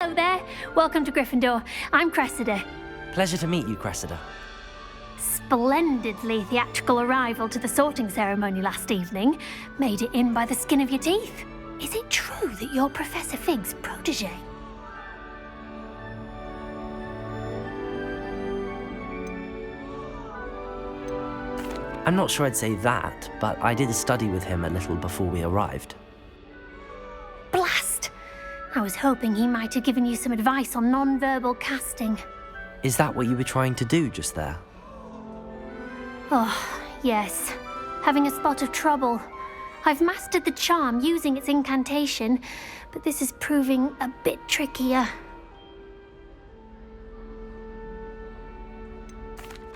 Hello there. Welcome to Gryffindor. I'm Cressida. Pleasure to meet you, Cressida. Splendidly theatrical arrival to the sorting ceremony last evening. Made it in by the skin of your teeth. Is it true that you're Professor Fig's protege? I'm not sure I'd say that, but I did study with him a little before we arrived. Blast! I was hoping he might have given you some advice on non-verbal casting. Is that what you were trying to do just there? Oh, yes. Having a spot of trouble. I've mastered the charm using its incantation, but this is proving a bit trickier.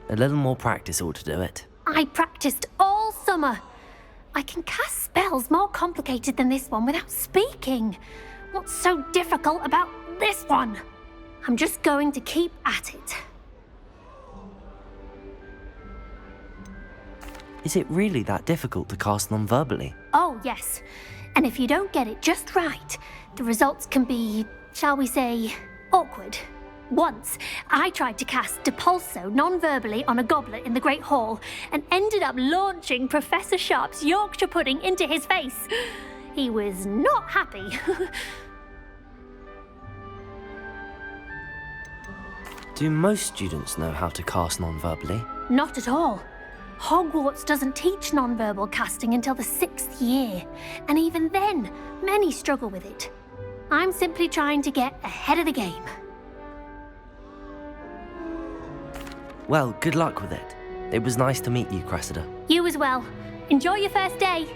A little more practice ought to do it. I practiced all summer. I can cast spells more complicated than this one without speaking. What's so difficult about this one? I'm just going to keep at it. Is it really that difficult to cast non-verbally? Oh, yes. And if you don't get it just right, the results can be, shall we say, awkward. Once, I tried to cast Depulso non-verbally on a goblet in the Great Hall and ended up launching Professor Sharp's Yorkshire pudding into his face. He was not happy. Do most students know how to cast non-verbally? Not at all. Hogwarts doesn't teach non-verbal casting until the 6th year, and even then, many struggle with it. I'm simply trying to get ahead of the game. Well, good luck with it. It was nice to meet you, Cressida. You as well. Enjoy your first day.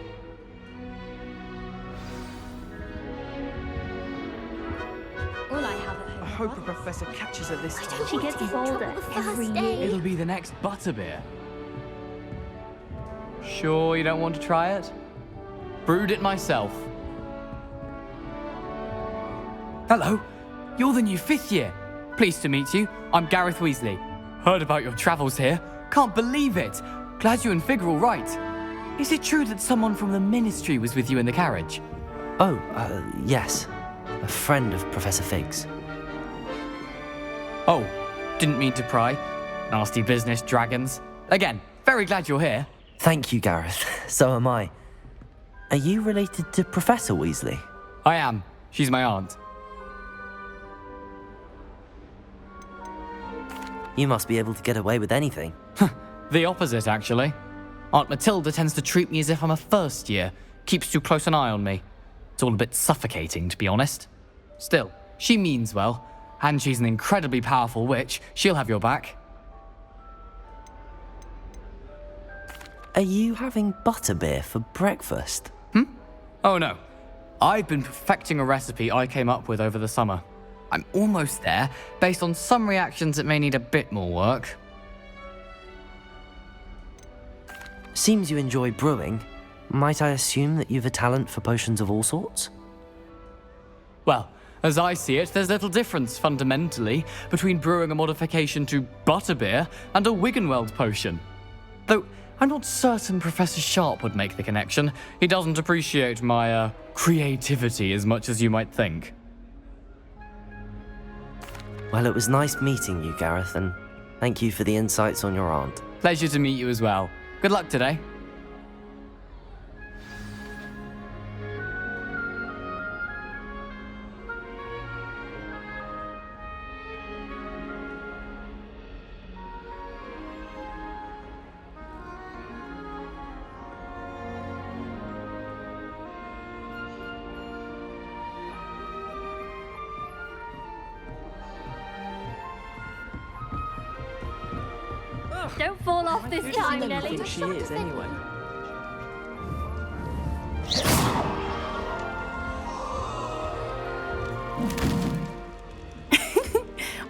All I have at home. I hope a professor catches her this time. She gets older every year. It'll be the next butterbeer. Sure you don't want to try it? Brewed it myself. Hello, you're the new 5th year. Pleased to meet you. I'm Gareth Weasley. Heard about your travels here. Can't believe it. Glad you and Fig are all right. Is it true that someone from the Ministry was with you in the carriage? Oh, yes. A friend of Professor Fig's. Oh, didn't mean to pry. Nasty business, dragons. Again, very glad you're here. Thank you, Gareth. So am I. Are you related to Professor Weasley? I am. She's my aunt. You must be able to get away with anything. The opposite, actually. Aunt Matilda tends to treat me as if I'm a first year. Keeps too close an eye on me. It's all a bit suffocating, to be honest. Still, she means well. And she's an incredibly powerful witch. She'll have your back. Are you having butterbeer for breakfast? Oh no. I've been perfecting a recipe I came up with over the summer. I'm almost there, based on some reactions that may need a bit more work. Seems you enjoy brewing. Might I assume that you've a talent for potions of all sorts? Well, as I see it, there's little difference, fundamentally, between brewing a modification to butterbeer and a Wiggenweld potion. Though, I'm not certain Professor Sharp would make the connection. He doesn't appreciate my, creativity as much as you might think. Well, it was nice meeting you, Gareth, and thank you for the insights on your aunt. Pleasure to meet you as well. Good luck today. Don't fall off this time, I Nelly. think she is, anyway.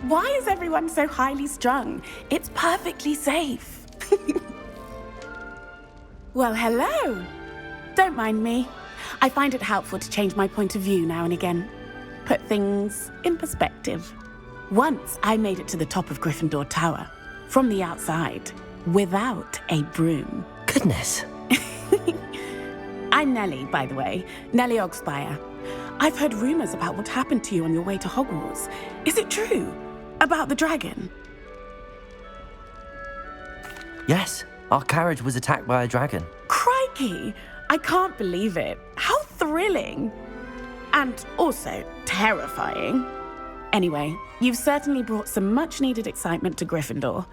Why is everyone so highly strung? It's perfectly safe. Well, hello. Don't mind me. I find it helpful to change my point of view now and again. Put things in perspective. Once I made it to the top of Gryffindor Tower, from the outside, without a broom. Goodness. I'm Nellie, by the way. Nellie Ogspire. I've heard rumors about what happened to you on your way to Hogwarts. Is it true? About the dragon? Yes, our carriage was attacked by a dragon. Crikey! I can't believe it. How thrilling! And also terrifying. Anyway, you've certainly brought some much-needed excitement to Gryffindor.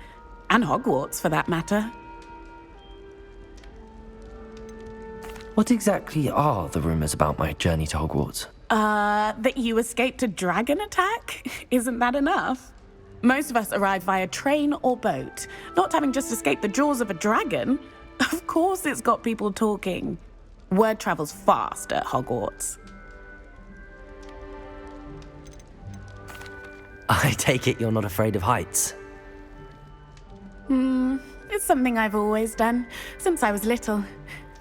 And Hogwarts, for that matter. What exactly are the rumors about my journey to Hogwarts? That you escaped a dragon attack? Isn't that enough? Most of us arrive via train or boat, not having just escaped the jaws of a dragon. Of course it's got people talking. Word travels fast at Hogwarts. I take it you're not afraid of heights. It's something I've always done, since I was little.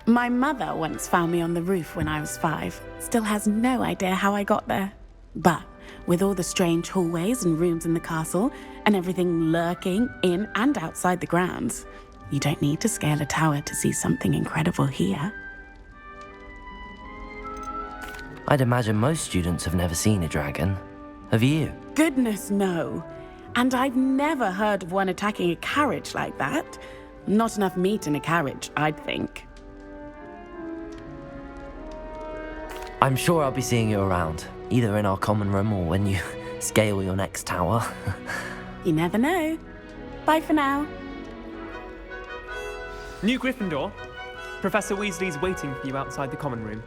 My mother once found me on the roof when I was 5. Still has no idea how I got there. But with all the strange hallways and rooms in the castle, and everything lurking in and outside the grounds, you don't need to scale a tower to see something incredible here. I'd imagine most students have never seen a dragon. Have you? Goodness, no. And I've never heard of one attacking a carriage like that. Not enough meat in a carriage, I'd think. I'm sure I'll be seeing you around, either in our common room or when you scale your next tower. You never know. Bye for now. New Gryffindor. Professor Weasley's waiting for you outside the common room.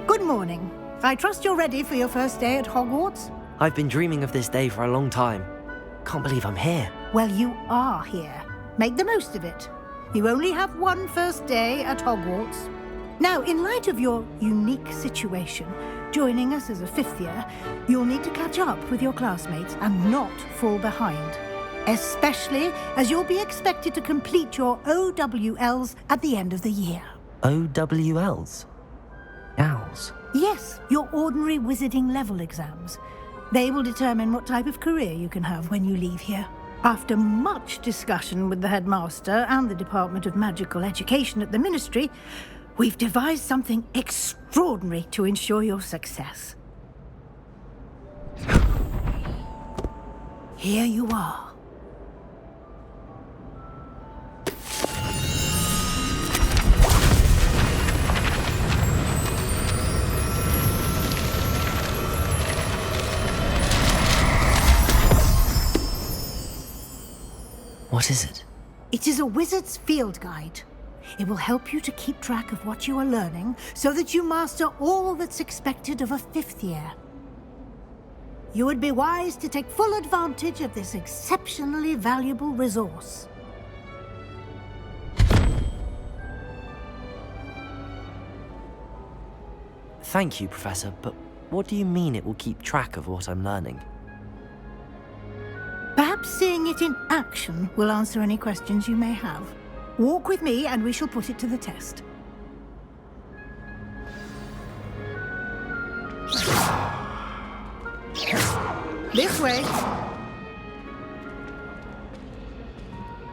Good morning. I trust you're ready for your first day at Hogwarts? I've been dreaming of this day for a long time. Can't believe I'm here. Well, you are here. Make the most of it. You only have one first day at Hogwarts. Now, in light of your unique situation, joining us as a 5th year, you'll need to catch up with your classmates and not fall behind. Especially as you'll be expected to complete your OWLs at the end of the year. OWLs? Owls? Yes, your ordinary wizarding level exams. They will determine what type of career you can have when you leave here. After much discussion with the headmaster and the Department of Magical Education at the Ministry, we've devised something extraordinary to ensure your success. Here you are. What is it? It is a wizard's field guide. It will help you to keep track of what you are learning so that you master all that's expected of a 5th year. You would be wise to take full advantage of this exceptionally valuable resource. Thank you, Professor, but what do you mean it will keep track of what I'm learning? Perhaps seeing it in action will answer any questions you may have. Walk with me and we shall put it to the test. This way.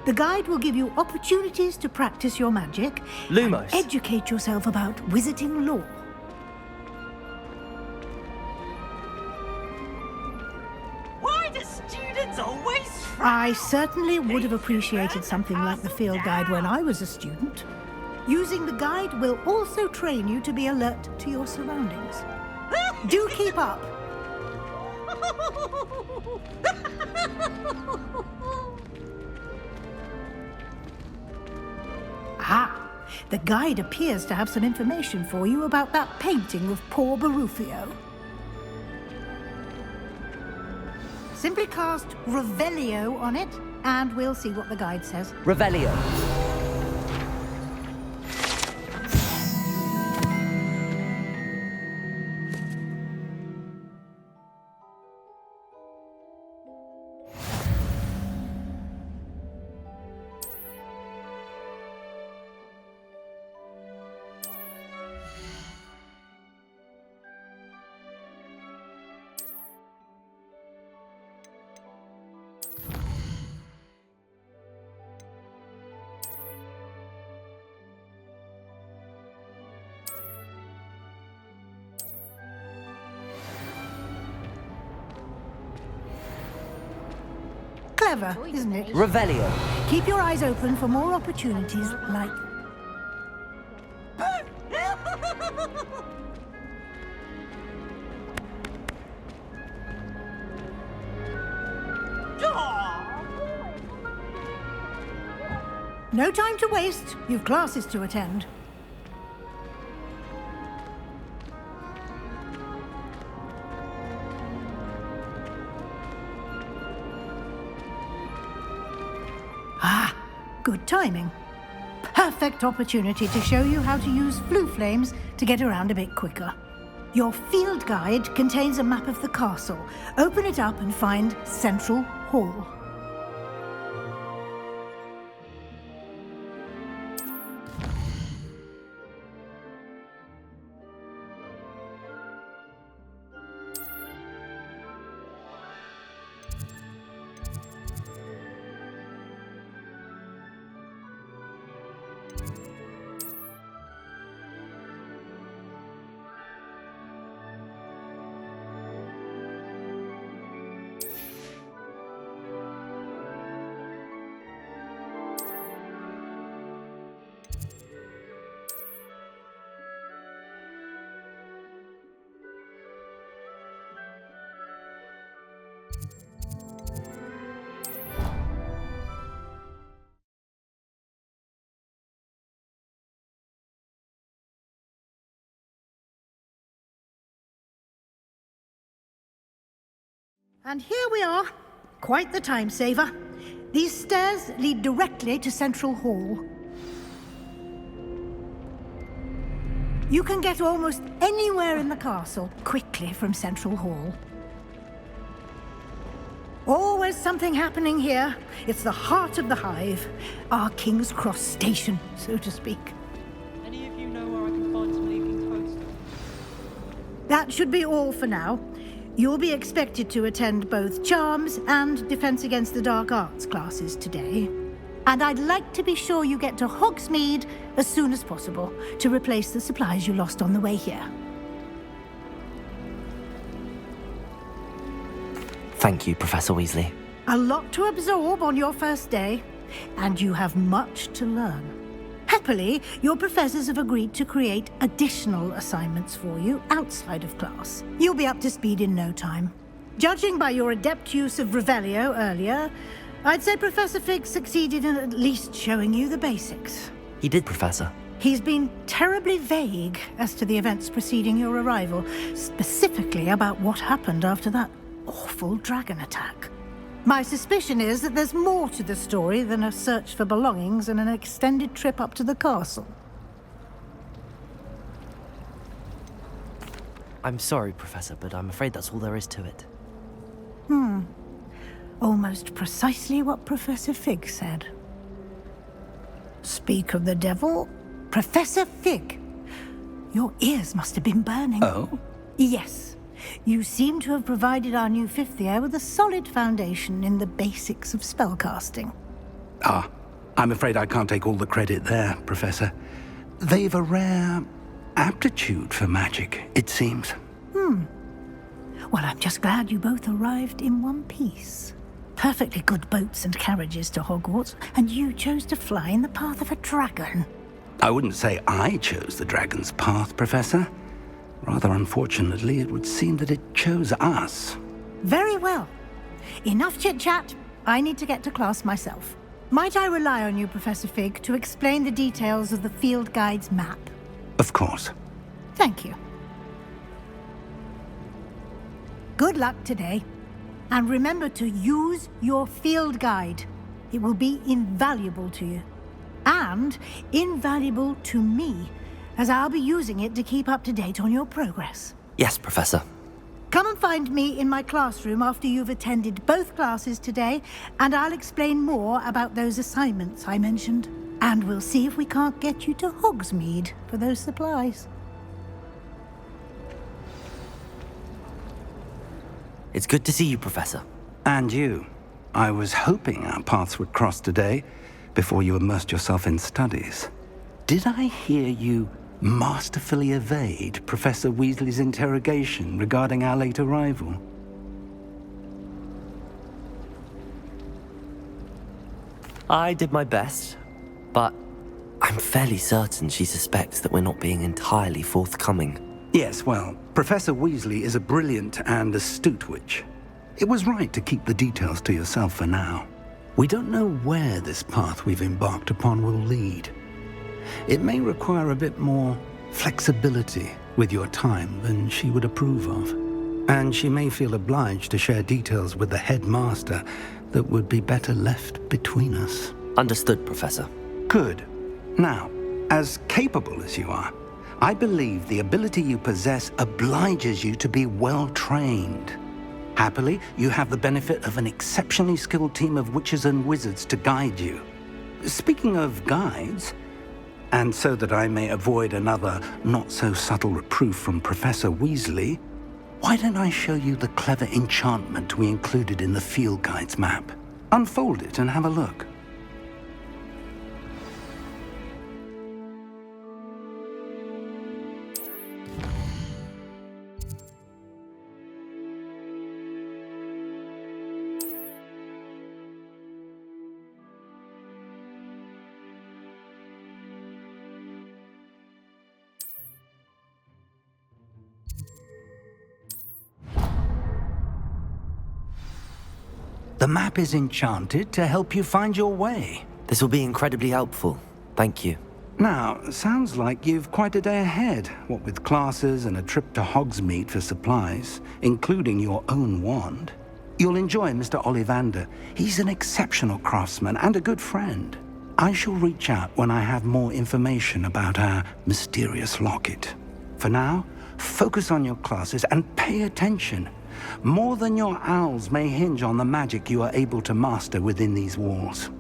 The guide will give you opportunities to practice your magic Lumos. and educate yourself about wizarding lore. Why do students always I certainly would have appreciated something like the field guide when I was a student. Using the guide will also train you to be alert to your surroundings. Do keep up. Ah, the guide appears to have some information for you about that painting of poor Barufio. Simply cast Revelio on it, and we'll see what the guide says. Revelio. clever, isn't it? Revelio. Keep your eyes open for more opportunities like... No time to waste. You've classes to attend. Ah, good timing. Perfect opportunity to show you how to use flue flames to get around a bit quicker. Your field guide contains a map of the castle. Open it up and find Central Hall. And here we are. Quite the time saver. These stairs lead directly to Central Hall. You can get almost anywhere in the castle quickly from Central Hall. Always something happening here. It's the heart of the hive. Our King's Cross station, so to speak. Any of you know where I can find some evening clothes? That should be all for now. You'll be expected to attend both Charms and Defense Against the Dark Arts classes today. And I'd like to be sure you get to Hogsmeade as soon as possible to replace the supplies you lost on the way here. Thank you, Professor Weasley. A lot to absorb on your first day, and you have much to learn. Happily, your professors have agreed to create additional assignments for you outside of class. You'll be up to speed in no time. Judging by your adept use of Revelio earlier, I'd say Professor Fig succeeded in at least showing you the basics. He did, Professor. He's been terribly vague as to the events preceding your arrival, specifically about what happened after that awful dragon attack. My suspicion is that there's more to the story than a search for belongings and an extended trip up to the castle. I'm sorry, Professor, but I'm afraid that's all there is to it. Almost precisely what Professor Fig said. Speak of the devil, Professor Fig. Your ears must have been burning. Oh? Yes. You seem to have provided our new fifth year with a solid foundation in the basics of spellcasting. Ah, I'm afraid I can't take all the credit there, Professor. They've a rare aptitude for magic, it seems. Well, I'm just glad you both arrived in one piece. Perfectly good boats and carriages to Hogwarts, and you chose to fly in the path of a dragon. I wouldn't say I chose the dragon's path, Professor. Rather unfortunately, it would seem that it chose us. Very well. Enough chit-chat. I need to get to class myself. Might I rely on you, Professor Fig, to explain the details of the field guide's map? Of course. Thank you. Good luck today. And remember to use your field guide. It will be invaluable to you. And invaluable to me, as I'll be using it to keep up to date on your progress. Yes, Professor. Come and find me in my classroom after you've attended both classes today, and I'll explain more about those assignments I mentioned. And we'll see if we can't get you to Hogsmeade for those supplies. It's good to see you, Professor. And you. I was hoping our paths would cross today, before you immersed yourself in studies. Did I hear you masterfully evade Professor Weasley's interrogation regarding our late arrival? I did my best, but I'm fairly certain she suspects that we're not being entirely forthcoming. Yes, well, Professor Weasley is a brilliant and astute witch. It was right to keep the details to yourself for now. We don't know where this path we've embarked upon will lead. It may require a bit more flexibility with your time than she would approve of. And she may feel obliged to share details with the headmaster that would be better left between us. Understood, Professor. Good. Now, as capable as you are, I believe the ability you possess obliges you to be well trained. Happily, you have the benefit of an exceptionally skilled team of witches and wizards to guide you. Speaking of guides, and so that I may avoid another not-so-subtle reproof from Professor Weasley, why don't I show you the clever enchantment we included in the field guide's map? Unfold it and have a look. The map is enchanted to help you find your way. This will be incredibly helpful. Thank you. Now, sounds like you've quite a day ahead, what with classes and a trip to Hogsmeade for supplies, including your own wand. You'll enjoy Mr. Ollivander. He's an exceptional craftsman and a good friend. I shall reach out when I have more information about our mysterious locket. For now, focus on your classes and pay attention. More than your owls may hinge on the magic you are able to master within these walls.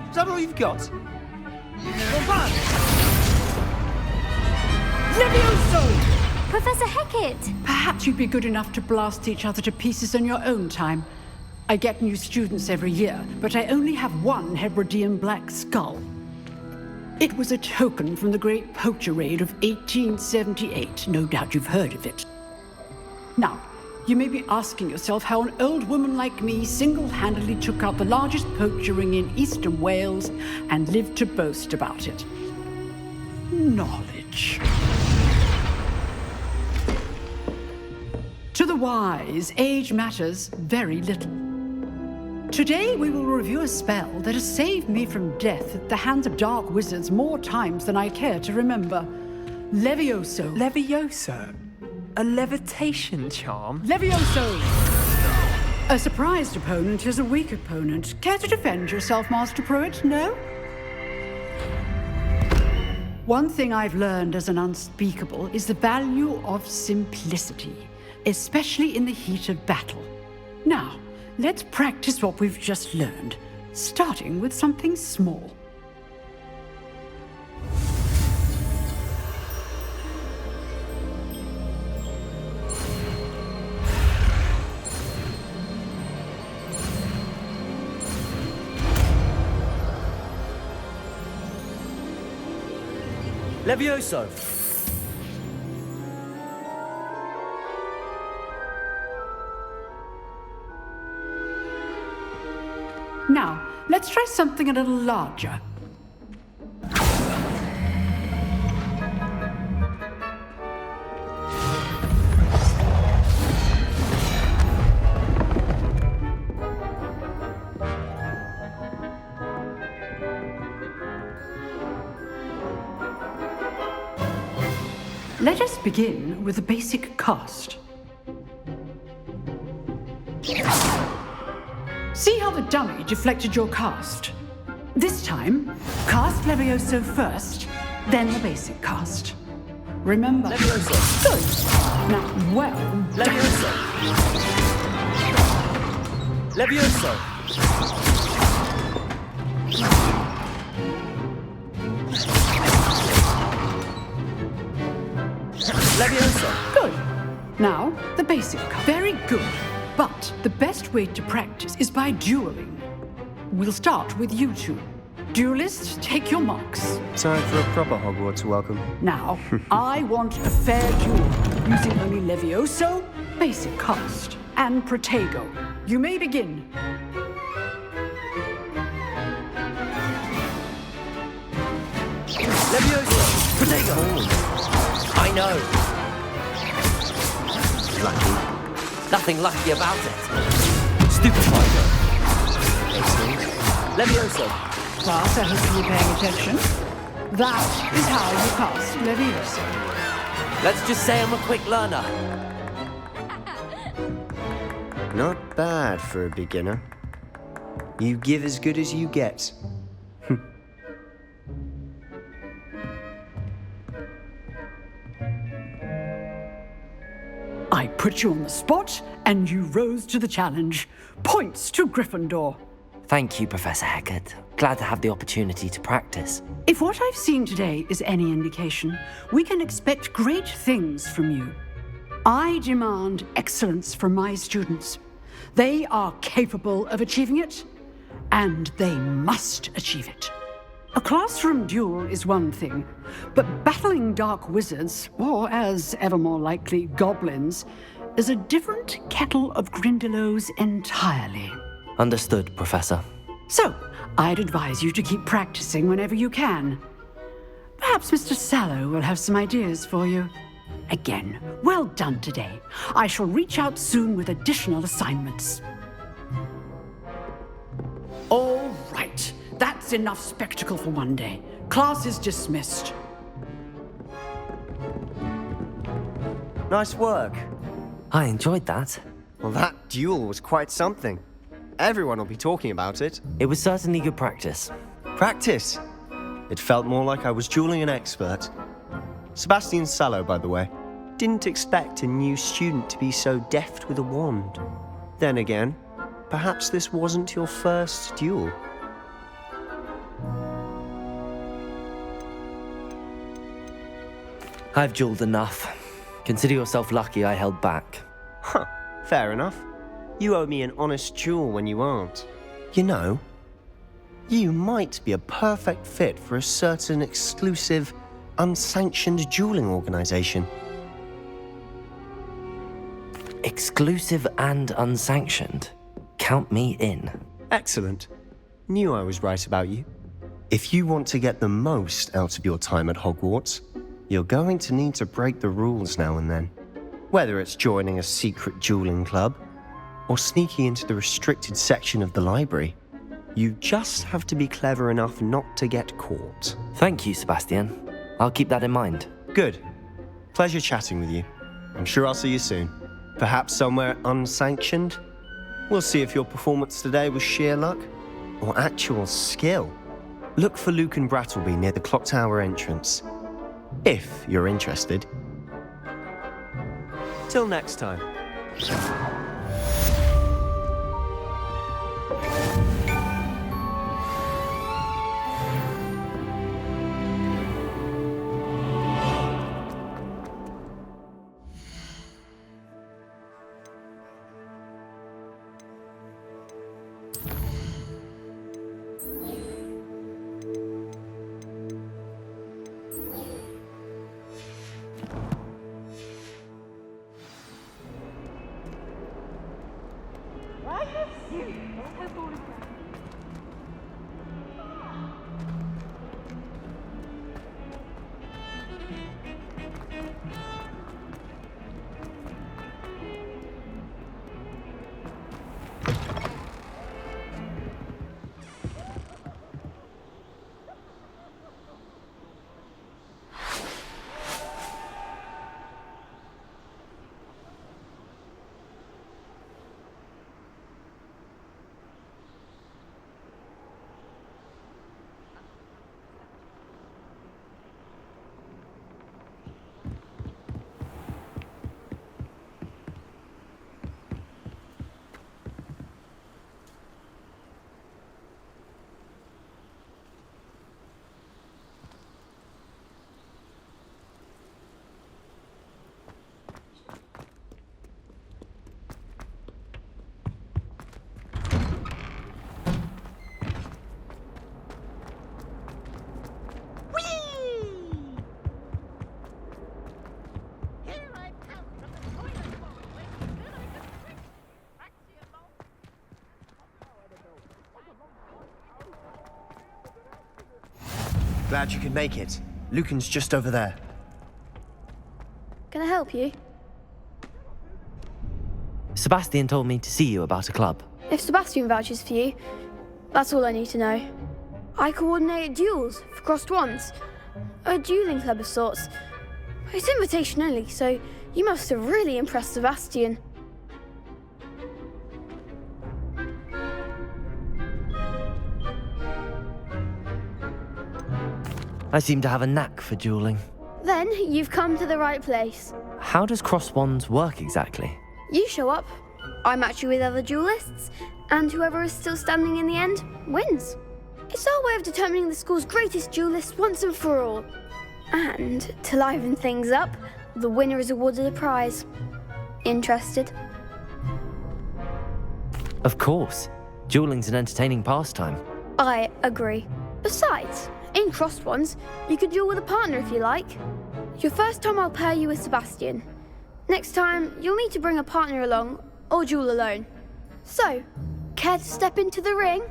Is that all you've got? Levioso! Professor Hecat! Perhaps you'd be good enough to blast each other to pieces in your own time. I get new students every year, but I only have one Hebridean black skull. It was a token from the Great Poacher Raid of 1878. No doubt you've heard of it. Now, you may be asking yourself how an old woman like me single-handedly took out the largest poacher ring in eastern Wales and lived to boast about it. Knowledge. To the wise, age matters very little. Today we will review a spell that has saved me from death at the hands of dark wizards more times than I care to remember. Levioso. Levioso? A levitation charm? Levioso! A surprised opponent is a weak opponent. Care to defend yourself, Master Pruitt? No? One thing I've learned as an unspeakable is the value of simplicity, especially in the heat of battle. Now, let's practice what we've just learned, starting with something small. Levioso! Now, let's try something a little larger. Let us begin with the basic cast. the dummy deflected your cast. This time, cast Levioso first, then the basic cast. Remember. Levioso. Good. Now, well done. Levioso. Levioso. Levioso. Good. Now, the basic cast. Very good. But the best way to practice is by dueling. We'll start with you two. Duelists, take your marks. Time for a proper Hogwarts welcome. Now, I want a fair duel, using only Levioso, basic cast, and Protego. You may begin. Levioso. Protego. I know. Lucky. Nothing lucky about it. Stupefier. Levioso. Class, I hope you were paying attention. That is how you cast Levioso. Let's just say I'm a quick learner. Not bad for a beginner. You give as good as you get. I put you on the spot, and you rose to the challenge. Points to Gryffindor. Thank you, Professor Hecat. Glad to have the opportunity to practice. If what I've seen today is any indication, we can expect great things from you. I demand excellence from my students. They are capable of achieving it, and they must achieve it. A classroom duel is one thing, but battling dark wizards, or as ever more likely, goblins, is a different kettle of Grindylows entirely. Understood, Professor. So, I'd advise you to keep practicing whenever you can. Perhaps Mr. Sallow will have some ideas for you. Again, well done today. I shall reach out soon with additional assignments. All right. That's enough spectacle for one day. Class is dismissed. Nice work. I enjoyed that. Well, that duel was quite something. Everyone will be talking about it. It was certainly good practice. Practice? It felt more like I was dueling an expert. Sebastian Sallow, by the way. Didn't expect a new student to be so deft with a wand. Then again, perhaps this wasn't your first duel. I've dueled enough. Consider yourself lucky I held back. Huh, fair enough. You owe me an honest duel when you aren't. You know, you might be a perfect fit for a certain exclusive, unsanctioned dueling organization. Exclusive and unsanctioned? Count me in. Excellent. Knew I was right about you. If you want to get the most out of your time at Hogwarts, you're going to need to break the rules now and then. Whether it's joining a secret dueling club, or sneaking into the restricted section of the library, you just have to be clever enough not to get caught. Thank you, Sebastian. I'll keep that in mind. Good. Pleasure chatting with you. I'm sure I'll see you soon. Perhaps somewhere unsanctioned? We'll see if your performance today was sheer luck or actual skill. Look for Luke and Brattleby near the Clock Tower entrance. If you're interested. Till next time. Glad you could make it. Lucan's just over there. Can I help you? Sebastian told me to see you about a club. If Sebastian vouches for you, that's all I need to know. I coordinate duels for crossed wands. A dueling club of sorts. It's invitation only, so you must have really impressed Sebastian. I seem to have a knack for dueling. Then you've come to the right place. How does cross wands work exactly? You show up, I match you with other duelists, and whoever is still standing in the end wins. It's our way of determining the school's greatest duelist once and for all. And to liven things up, the winner is awarded a prize. Interested? Of course. Dueling's an entertaining pastime. I agree. Besides, in crossed ones, you could duel with a partner if you like. Your first time I'll pair you with Sebastian. Next time, you'll need to bring a partner along, or duel alone. So, care to step into the ring?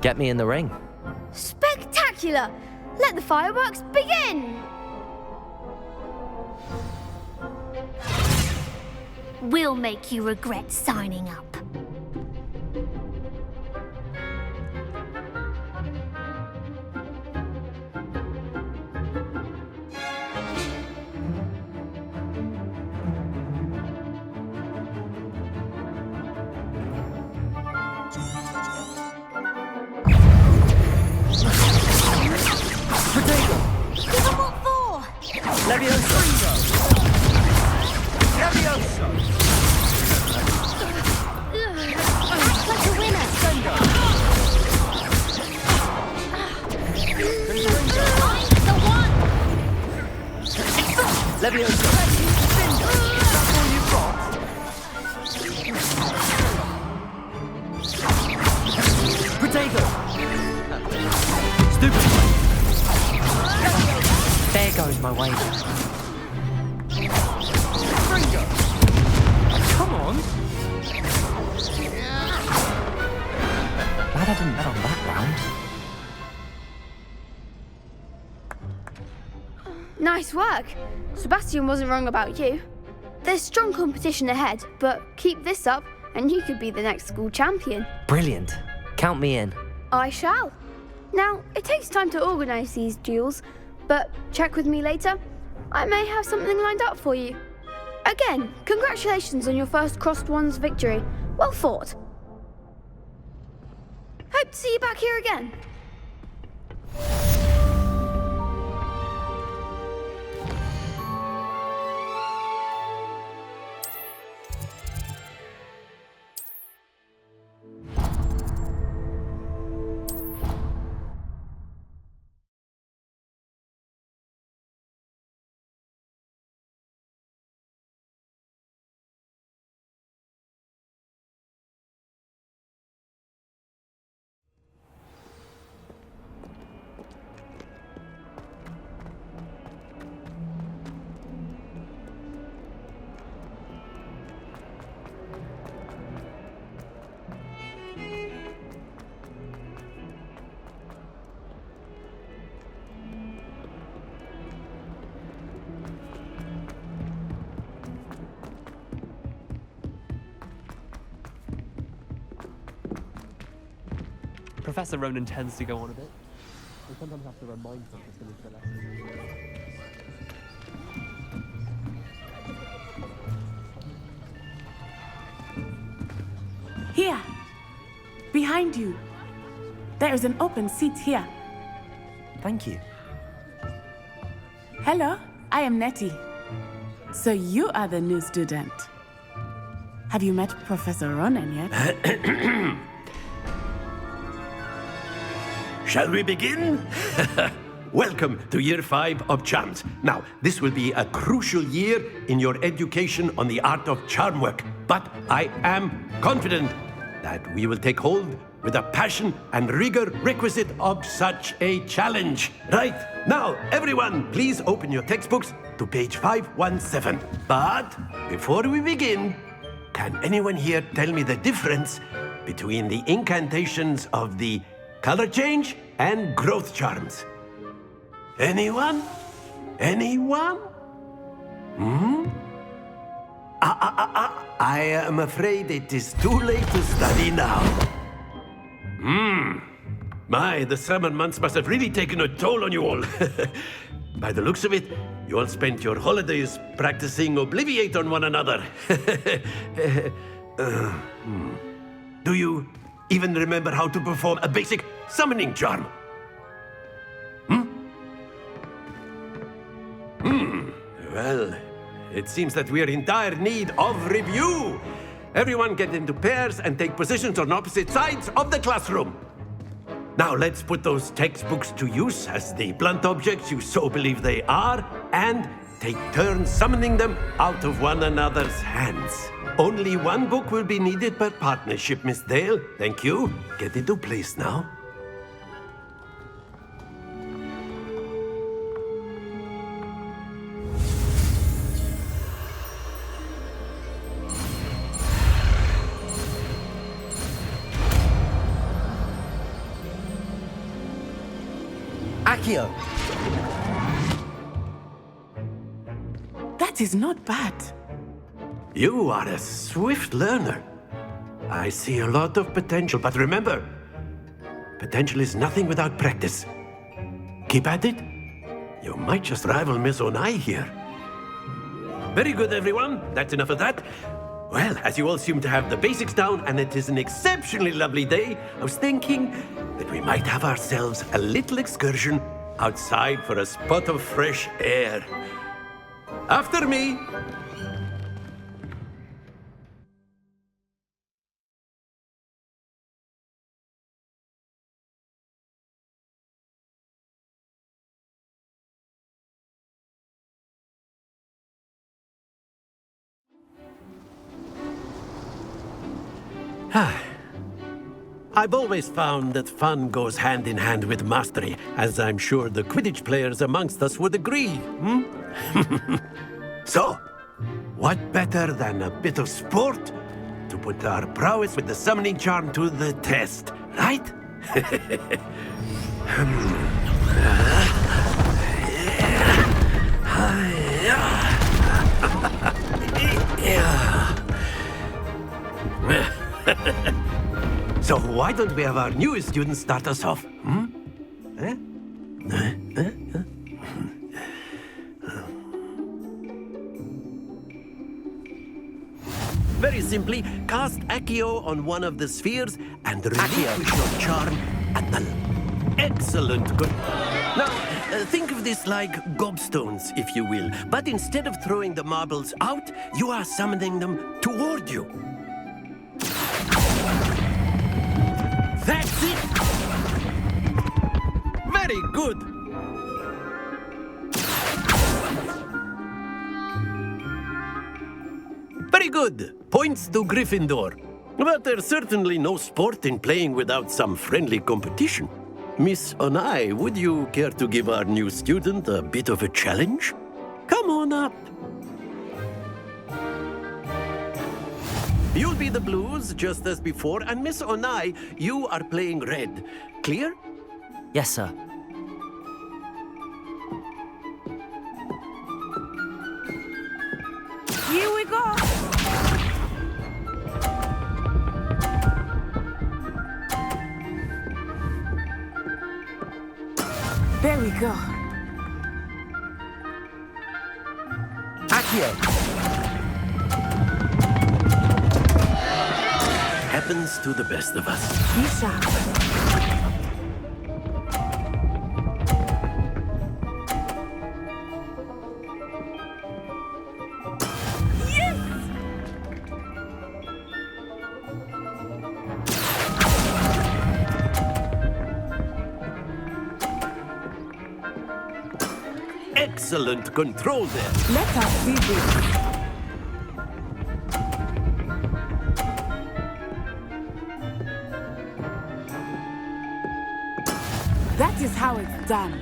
Get me in the ring. Spectacular! Let the fireworks begin! We'll make you regret signing up. There goes my wave. Come on! Glad I didn't bet on that round. Nice work. Sebastian wasn't wrong about you. There's strong competition ahead, but keep this up and you could be the next school champion. Brilliant. Count me in. I shall. Now, it takes time to organise these duels, but check with me later. I may have something lined up for you. Again, congratulations on your first crossed wands victory. Well fought. Hope to see you back here again. Professor Ronan tends to go on a bit. We sometimes have to remind him to finish the lesson. Here, behind you. There is an open seat here. Thank you. Hello, I am Nettie. So you are the new student. Have you met Professor Ronan yet? Shall we begin? Welcome to Year 5 of Charms. Now, this will be a crucial year in your education on the art of charm work, but I am confident that we will take hold with the passion and rigor requisite of such a challenge. Right, now, everyone, please open your textbooks to page 517. But before we begin, can anyone here tell me the difference between the incantations of the color change, and growth charms. Anyone? Anyone? I am afraid it is too late to study now. My, the summer months must have really taken a toll on you all. By the looks of it, you all spent your holidays practicing Obliviate on one another. Do you even remember how to perform a basic summoning charm? Well, it seems that we are in dire need of review. Everyone get into pairs and take positions on opposite sides of the classroom. Now let's put those textbooks to use as the blunt objects you so believe they are, and take turns summoning them out of one another's hands. Only one book will be needed per partnership, Miss Dale. Thank you. Get into place now. Accio! That is not bad. You are a swift learner. I see a lot of potential, but remember, potential is nothing without practice. Keep at it. You might just rival Miss Onai here. Very good, everyone. That's enough of that. Well, as you all seem to have the basics down, and it is an exceptionally lovely day, I was thinking that we might have ourselves a little excursion outside for a spot of fresh air. After me. I've always found that fun goes hand in hand with mastery, as I'm sure the Quidditch players amongst us would agree. So, what better than a bit of sport to put our prowess with the summoning charm to the test, right? So why don't we have our newest student start us off? Very simply, cast Accio on one of the spheres and relinquish your charm at the... Excellent, good. Now, think of this like gobstones, if you will. But instead of throwing the marbles out, you are summoning them toward you. That's it! Very good! Very good! Points to Gryffindor. But there's certainly no sport in playing without some friendly competition. Miss Onai, would you care to give our new student a bit of a challenge? Come on up. You'll be the blues, just as before, and Miss Onai, you are playing red. Clear? Yes, sir. Here we go. There we go. Accio! Happens to the best of us. Be sharp. Excellent control there. Let us see this. That is how it's done.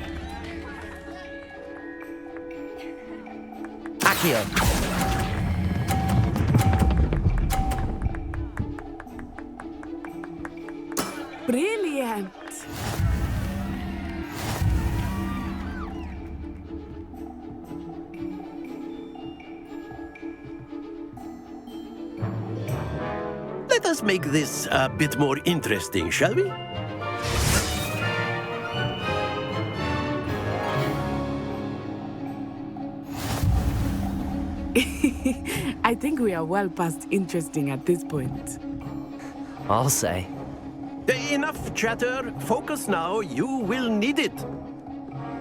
Accio! Brilliant! Let us make this a bit more interesting, shall we? I think we are well past interesting at this point. I'll say. Enough chatter. Focus now. You will need it.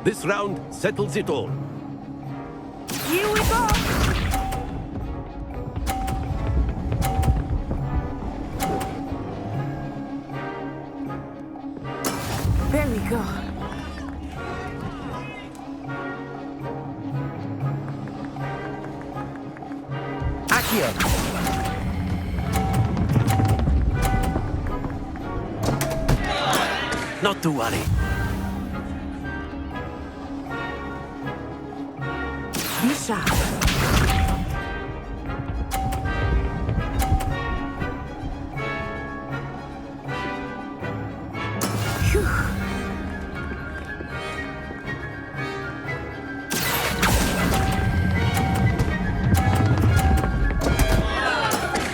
This round settles it all. Here we go! There we go. Accio! Not to worry. Be sharp. Phew.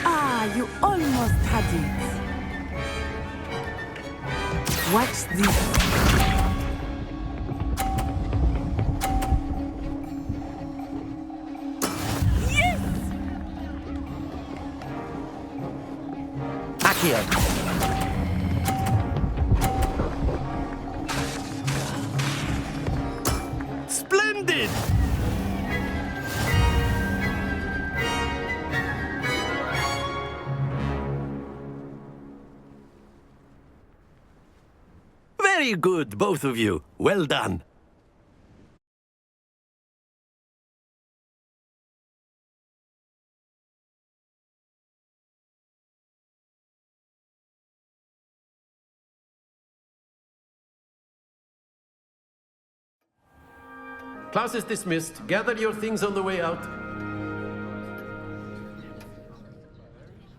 Ah, you almost had it. Watch this. Yes! Accio! Splendid! Very good, both of you. Well done. Class is dismissed. Gather your things on the way out.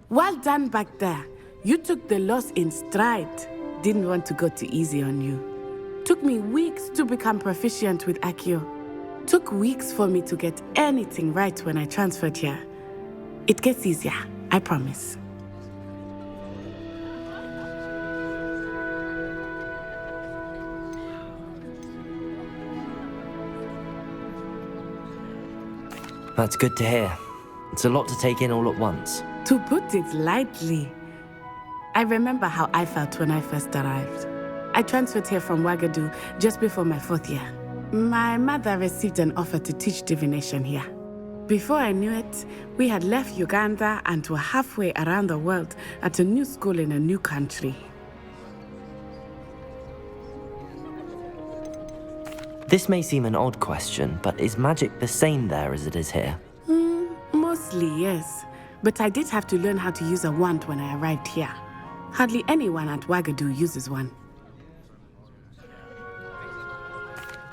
Well done back there. You took the loss in stride. Didn't want to go too easy on you. Took me weeks to become proficient with Accio. Took weeks for me to get anything right when I transferred here. It gets easier, I promise. That's good to hear. It's a lot to take in all at once. To put it lightly, I remember how I felt when I first arrived. I transferred here from Ouagadougou just before my 4th year. My mother received an offer to teach divination here. Before I knew it, we had left Uganda and were halfway around the world at a new school in a new country. This may seem an odd question, but is magic the same there as it is here? Mostly, yes. But I did have to learn how to use a wand when I arrived here. Hardly anyone at Ouagadougou uses one.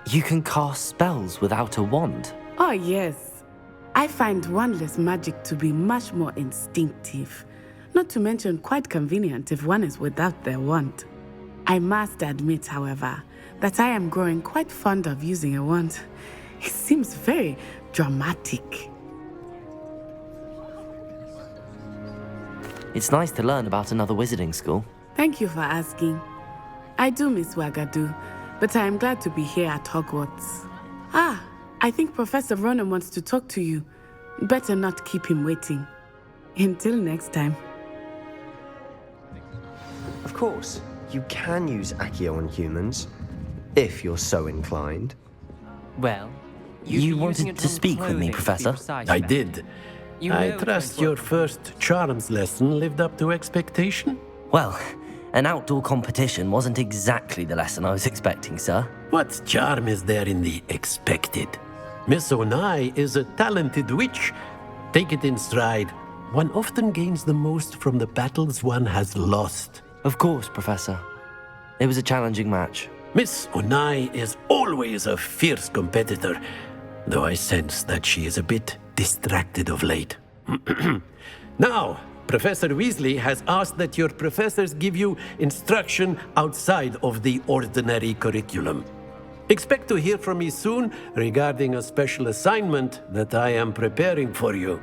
You can cast spells without a wand? Oh, yes. I find wandless magic to be much more instinctive. Not to mention quite convenient if one is without their wand. I must admit, however, that I am growing quite fond of using a wand. It seems very dramatic. It's nice to learn about another wizarding school. Thank you for asking. I do miss Ouagadougou, but I am glad to be here at Hogwarts. Ah, I think Professor Ronan wants to talk to you. Better not keep him waiting. Until next time. Of course, you can use Accio on humans, if you're so inclined. Well, You wanted to speak with me, Professor? I did. I trust your first charms lesson lived up to expectation? Well, an outdoor competition wasn't exactly the lesson I was expecting, sir. What charm is there in the expected? Miss Onai is a talented witch. Take it in stride. One often gains the most from the battles one has lost. Of course, Professor. It was a challenging match. Miss Onai is always a fierce competitor, though I sense that she is a bit distracted of late. Now, Professor Weasley has asked that your professors give you instruction outside of the ordinary curriculum. Expect to hear from me soon regarding a special assignment that I am preparing for you.